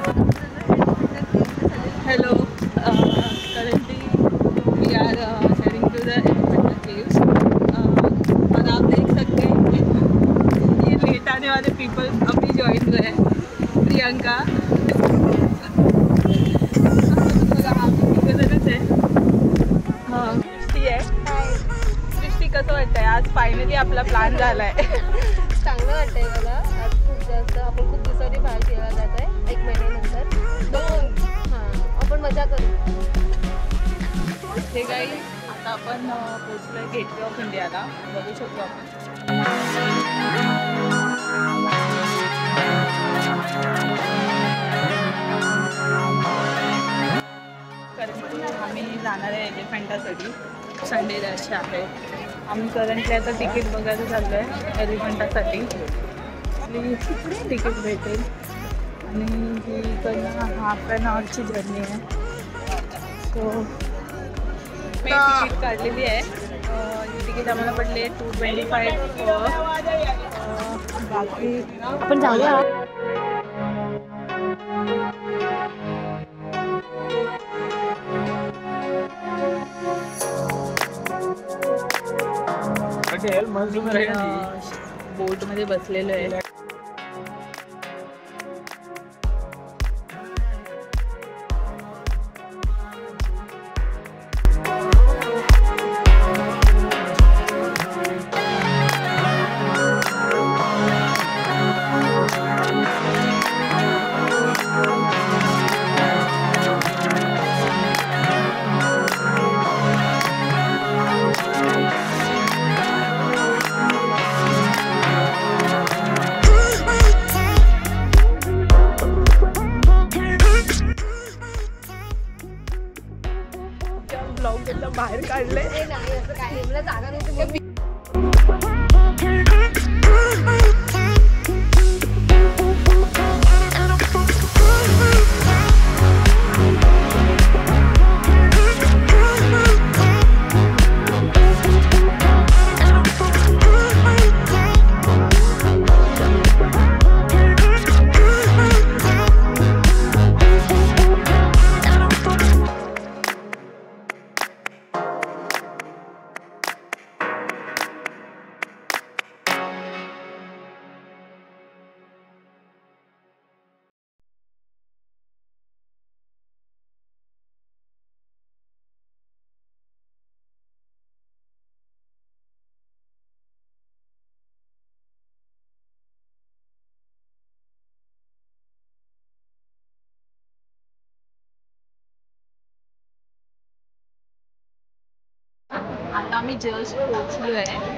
Hello, currently we are heading to the Elephant Caves और आप देख सकते हैं ये लेट आने वाले पीपल अभी ज्वाइन हुए हैं। प्रियंका हाँ सृष्टी आहे। सृष्टी कसं वाटतंय आज फायनली आपला प्लॅन झालाय? चांगलं वाटतंय मला आज खूप जास्त आपण खूप दिवसांनी बाहेर फिरायला जात आहे 1 महिन्यानंतर आपण मजा करू। हे काही आता आपण पोहोचलोय गेटवे ऑफ इंडियाला बघू शकतो आपण। आम्ही जाणार आहे एलिफंटासाठी संडे रश आहे। आम्ही करंटली आता तिकीट बघायला चाललो आहे एलिफंटासाठी। तिकीट भेटेल आणि ही इकडनं हाफ एन आवरची जर्नी आहे। सो मी तिकीट काढलेली आहे। ही तिकीट आम्हाला पडले 225 बाकी आपण जाऊया। बोट मध्ये बसलेलो आहे। बाहेर काढले नाही असं काही मला जागा नव्हती। आता आम्ही जस्ट पोहोचलो आहे।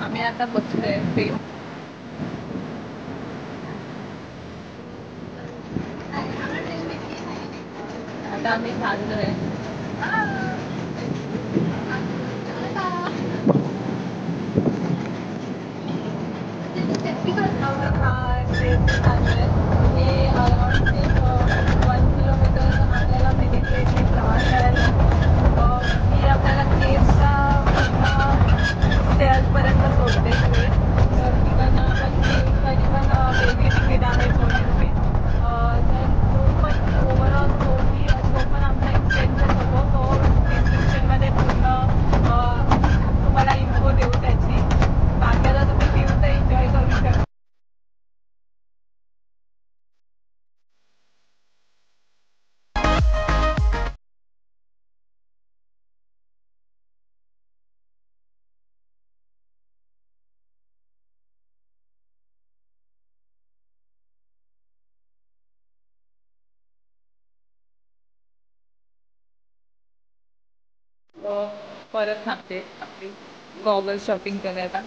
आम्ही आता बसलोय ट्रेन। आता आम्ही चाललोय। परत थांबते आपली गॉगल शॉपिंग करायला.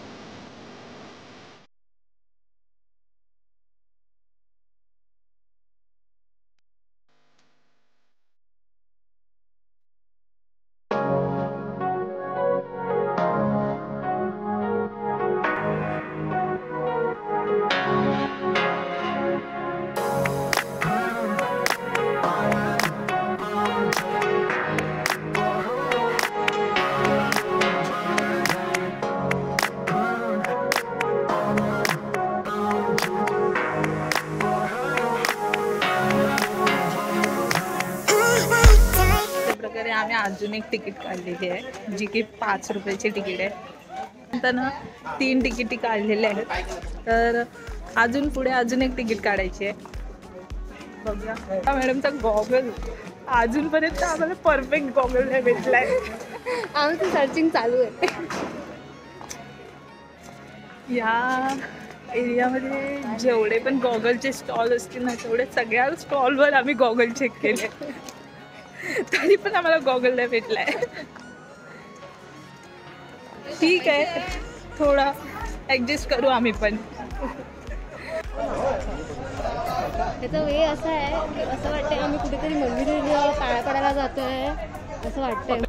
आम्ही अजून एक तिकीट काढलेली आहे जी की 5 रुपयाची तिकीट आहे. नंतर ना 3 तिकिटी काढलेले आहेत, तर अजून पुढे अजून एक तिकीट काढायची आहे. बघूया मॅडमचा गॉगल अजूनपर्यंत आम्हाला परफेक्ट गॉगल नाही भेटलाय. आमचं सर्चिंग चालू आहे. या एरियामध्ये जेवढे पण गॉगलचे स्टॉल असतील ना तेवढे सगळ्या स्टॉलवर आम्ही गॉगल चेक केले, तरी पण आम्हाला गॉगल नाही भेटलाय. ठीक आहे, थोडा ॲडजस्ट करू आम्ही पण. त्याचा वे असा आहे की असं वाटतंय आम्ही कुठेतरी मंदिर पाया पडायला जातोय असं वाटतंय.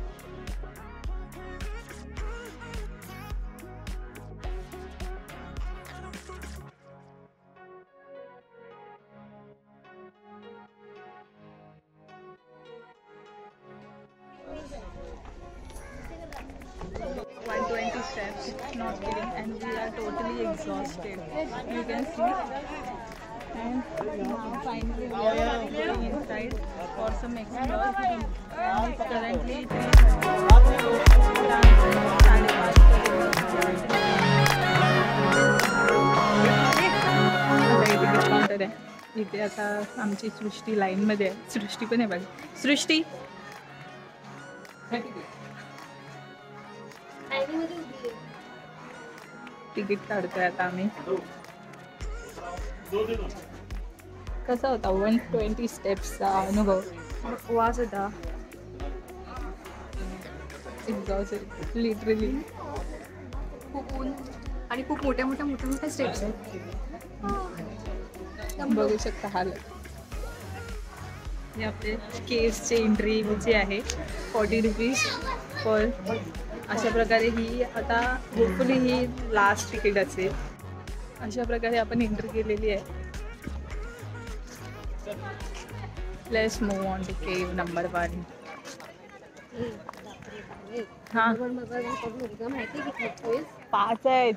Steps, not kidding, and we are totally exhausted. You can see, and finally we are going inside for some exploring. And it's currently 3:30. इथे आता आमची सृष्टी लाईन मध्ये आहे. सृष्टी पण आहे बघा. सृष्टी तिकीट काढतोय आता आम्ही. कसा होता 120 स्टेप्सचा अनुभव? वास होता एक्झॉस्ट लिटरली. खूप ऊन आणि खूप मोठ्या स्टेप्स आहेत. बघू शकता हालत. हे आपले केव्सचे एंट्री जी आहे 40 रुपीज पर. अशा प्रकारे ही आता होपफुली ही लास्ट तिकीट असेल. अशा प्रकारे आपण एंट्री केलेली आहे. Let's move on to case number 1. हां 5 आहेत.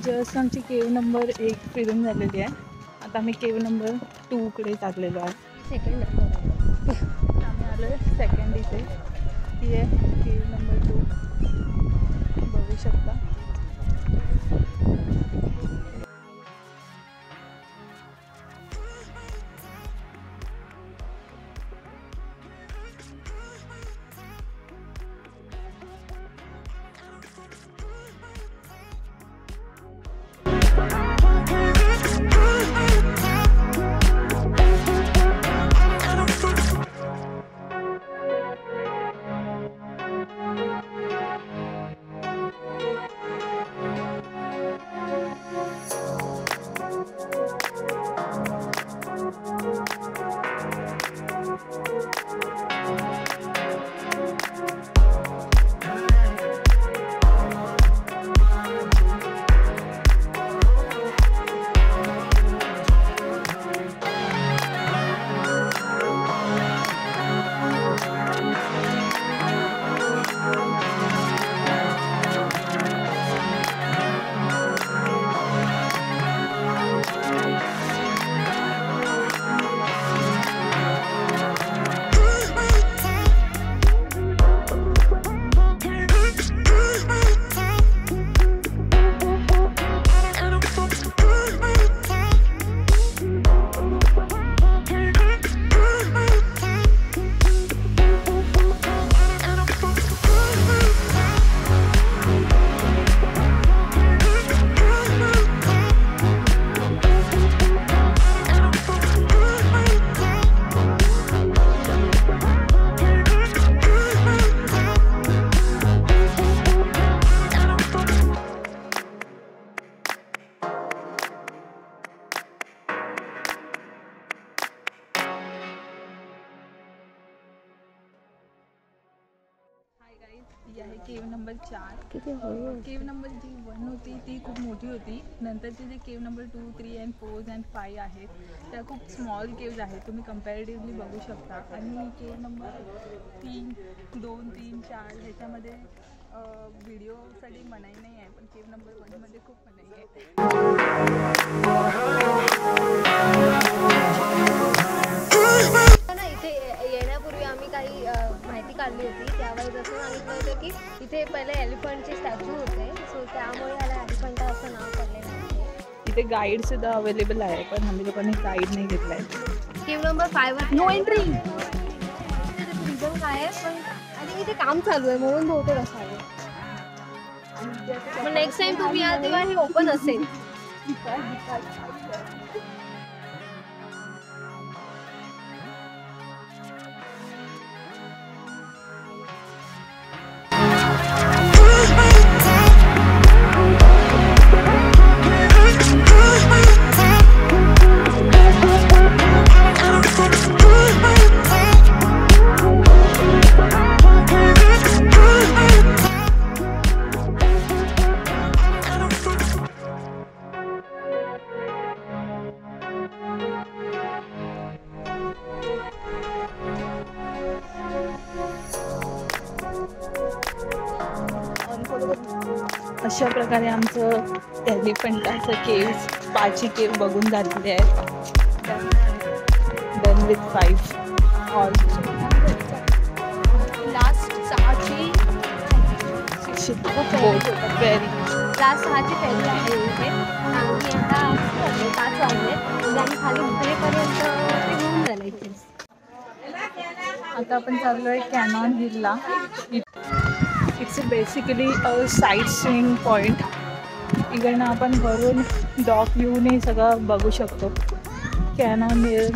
जस्ट आमची केव नंबर 1 फिरून झालेली आहे. आता आम्ही केव नंबर 2 कडे चाललेलो आहे. सेकंड आम्ही आलो आहे सेकंड इथे. ती आहे केव नंबर 2. बघू शकता. केव नंबर 4. किती हळू. केव नंबर जी 1 होती ती खूप मोठी होती. नंतरची जी केव नंबर 2, 3 and 4 and 5 आहेत त्या खूप स्मॉल केव्ज आहेत. तुम्ही कम्पॅरेटिव्हली बघू शकता. आणि केव नंबर 3, 2, 3, 4 ह्याच्यामध्ये व्हिडिओसाठी मनाई नाही आहे, पण केव नंबर 1मध्ये खूप मनाई आहे. इथे येण्यापूर्वी आम्ही काही माहिती काढली होती. त्यावेळेस असं सांगितलं होतं की इथे पहिले एलिफंटचे स्टॅच्यू होते, सो त्यामुळे याला एलिफंटा असं नाव पडलेलं आहे. इथे गाईडसुद्धा अवेलेबल आहे, पण आम्ही लोकांनी गाईड नाही घेतला आहे. केव number 5 were no entry. Reason काय आहे, पण आणि इथे काम चालू आहे म्हणून बहुतेक असावे. मग नेक्स्ट टाइम तुम्ही याल तेव्हा हे ओपन असेल. अशा प्रकारे आमचं एलिफंटाचं केव्स 5 केव बघून झालेले आहेत. Done with 5 all. लास्ट 6ची व्हेरी लास्ट 6ची फेरी आहे इथे. आम्ही आता 5 वाजले म्हणजे आम्ही खाली उतरेपर्यंत ते होऊन झालं इथे. आता आपण चाललो आहे कॅनॉन हिलला. It's basically a sightseeing point. इकडनं आपण वरून डॉग व्ह्यूने सगळं बघू शकतो. Canon hill